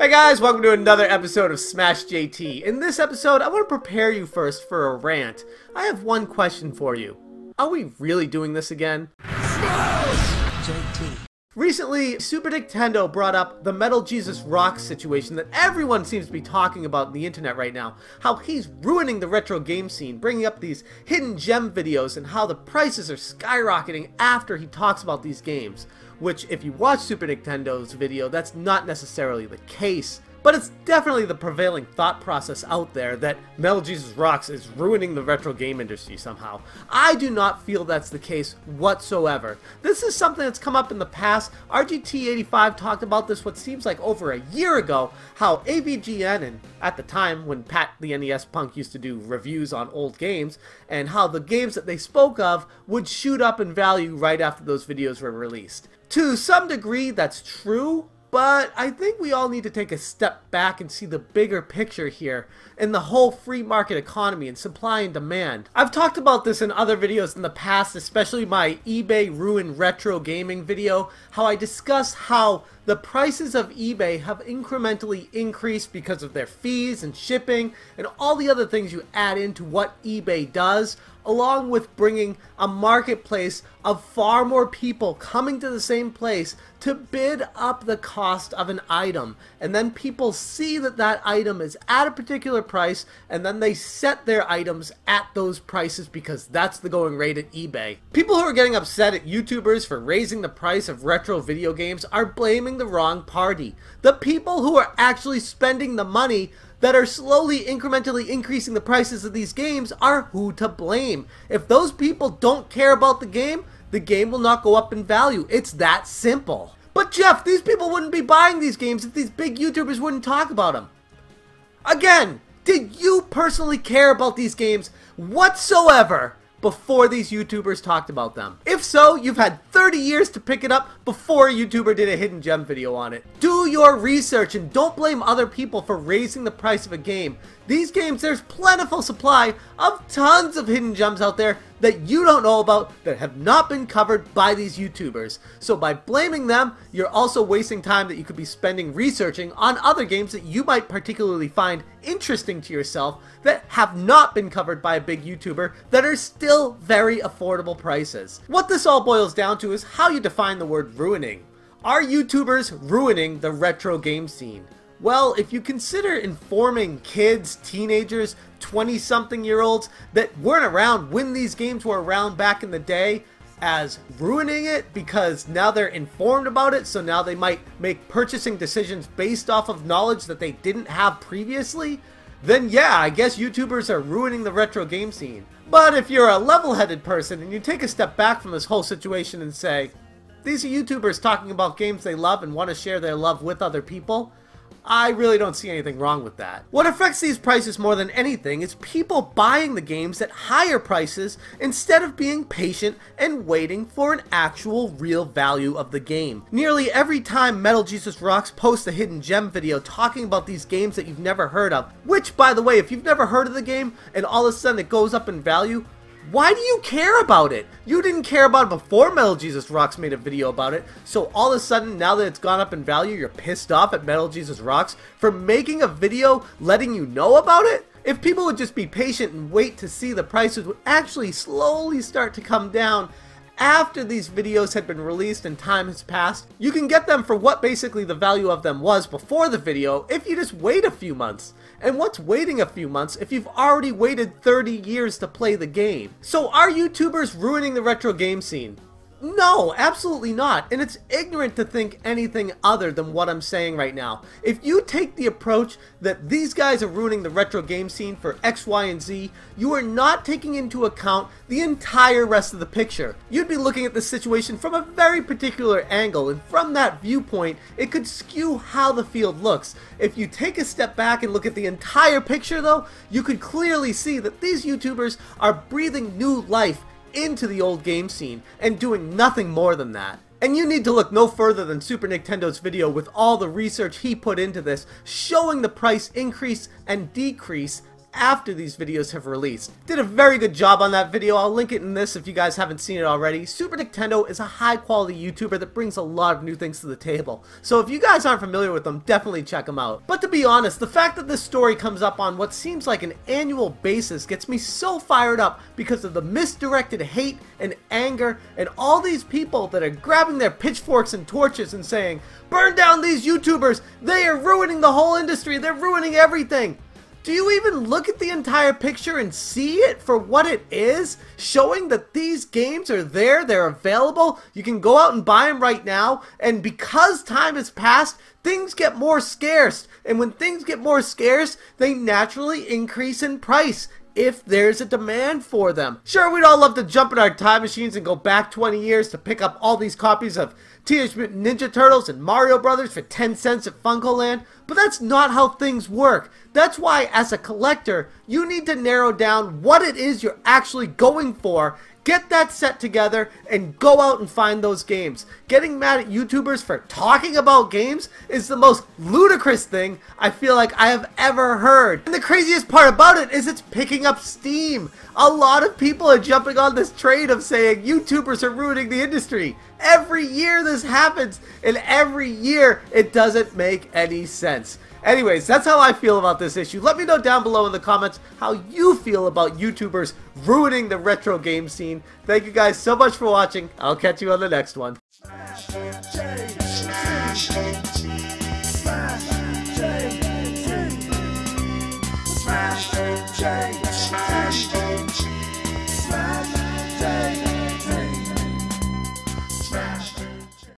Hey guys, welcome to another episode of Smash JT. In this episode, I want to prepare you first for a rant. I have one question for you. Are we really doing this again? Smash JT. Recently, Super Nicktendo brought up the MetalJesusRocks situation that everyone seems to be talking about on the internet right now. How he's ruining the retro game scene, bringing up these hidden gem videos and how the prices are skyrocketing after he talks about these games. Which, if you watch Super Nickendo's video, that's not necessarily the case. But it's definitely the prevailing thought process out there that MetalJesusRocks is ruining the retro game industry somehow. I do not feel that's the case whatsoever. This is something that's come up in the past. RGT85 talked about this what seems like over a year ago, how AVGN, and at the time when Pat The NES Punk used to do reviews on old games, and how the games that they spoke of would shoot up in value right after those videos were released. To some degree, that's true. But I think we all need to take a step back and see the bigger picture here in the whole free market economy and supply and demand. I've talked about this in other videos in the past, especially my eBay Ruin Retro Gaming video, how I discuss how the prices of eBay have incrementally increased because of their fees and shipping and all the other things you add into what eBay does, along with bringing a marketplace of far more people coming to the same place to bid up the cost of an item. And then people see that that item is at a particular price, and then they set their items at those prices because that's the going rate at eBay. People who are getting upset at YouTubers for raising the price of retro video games are blaming the wrong party. The people who are actually spending the money that are slowly incrementally increasing the prices of these games are who to blame. If those people don't care about the game will not go up in value. It's that simple. But Jeff, these people wouldn't be buying these games if these big YouTubers wouldn't talk about them. Again, did you personally care about these games whatsoever before these YouTubers talked about them? If so, you've had 30 years to pick it up before a YouTuber did a hidden gem video on it. Do your research and don't blame other people for raising the price of a game. These games, there's plentiful supply of tons of hidden gems out there that you don't know about that have not been covered by these YouTubers. So by blaming them, you're also wasting time that you could be spending researching on other games that you might particularly find interesting to yourself that have not been covered by a big YouTuber that are still very affordable prices. What this all boils down to is how you define the word ruining. Are YouTubers ruining the retro game scene? Well, if you consider informing kids, teenagers, 20-something-year-olds that weren't around when these games were around back in the day as ruining it because now they're informed about it, so now they might make purchasing decisions based off of knowledge that they didn't have previously, then yeah, I guess YouTubers are ruining the retro game scene. But if you're a level-headed person and you take a step back from this whole situation and say, these are YouTubers talking about games they love and want to share their love with other people, I really don't see anything wrong with that. What affects these prices more than anything is people buying the games at higher prices instead of being patient and waiting for an actual real value of the game. Nearly every time MetalJesusRocks posts a hidden gem video talking about these games that you've never heard of, which by the way, if you've never heard of the game and all of a sudden it goes up in value, why do you care about it? You didn't care about it before MetalJesusRocks made a video about it, so all of a sudden, now that it's gone up in value, you're pissed off at MetalJesusRocks for making a video letting you know about it? If people would just be patient and wait to see the prices would actually slowly start to come down after these videos had been released and time has passed, you can get them for what basically the value of them was before the video if you just wait a few months. And what's waiting a few months if you've already waited 30 years to play the game? So are YouTubers ruining the retro game scene? No, absolutely not, and it's ignorant to think anything other than what I'm saying right now. If you take the approach that these guys are ruining the retro game scene for X, Y, and Z, you are not taking into account the entire rest of the picture. You'd be looking at the situation from a very particular angle, and from that viewpoint, it could skew how the field looks. If you take a step back and look at the entire picture though, you could clearly see that these YouTubers are breathing new life into the old game scene and doing nothing more than that. And you need to look no further than Super Nickendo's video with all the research he put into this, showing the price increase and decrease after these videos have released. Did a very good job on that video. I'll link it in this if you guys haven't seen it already. Super Nicktendo is a high quality YouTuber that brings a lot of new things to the table. So if you guys aren't familiar with them, definitely check them out. But to be honest, the fact that this story comes up on what seems like an annual basis gets me so fired up because of the misdirected hate and anger and all these people that are grabbing their pitchforks and torches and saying, "Burn down these YouTubers, they are ruining the whole industry, they're ruining everything." Do you even look at the entire picture and see it for what it is? Showing that these games are there, they're available, you can go out and buy them right now, and because time has passed, things get more scarce. And when things get more scarce, they naturally increase in price if there's a demand for them. Sure, we'd all love to jump in our time machines and go back 20 years to pick up all these copies of Teenage Mutant Ninja Turtles and Mario Brothers for 10 cents at Funkoland, but that's not how things work. That's why, as a collector, you need to narrow down what it is you're actually going for, get that set together, and go out and find those games. Getting mad at YouTubers for talking about games is the most ludicrous thing I feel like I have ever heard. And the craziest part about it is it's picking up steam. A lot of people are jumping on this train of saying YouTubers are ruining the industry. Every year this happens, and every year it doesn't make any sense. Anyways, that's how I feel about this issue. Let me know down below in the comments how you feel about YouTubers ruining the retro game scene. Thank you guys so much for watching. I'll catch you on the next one.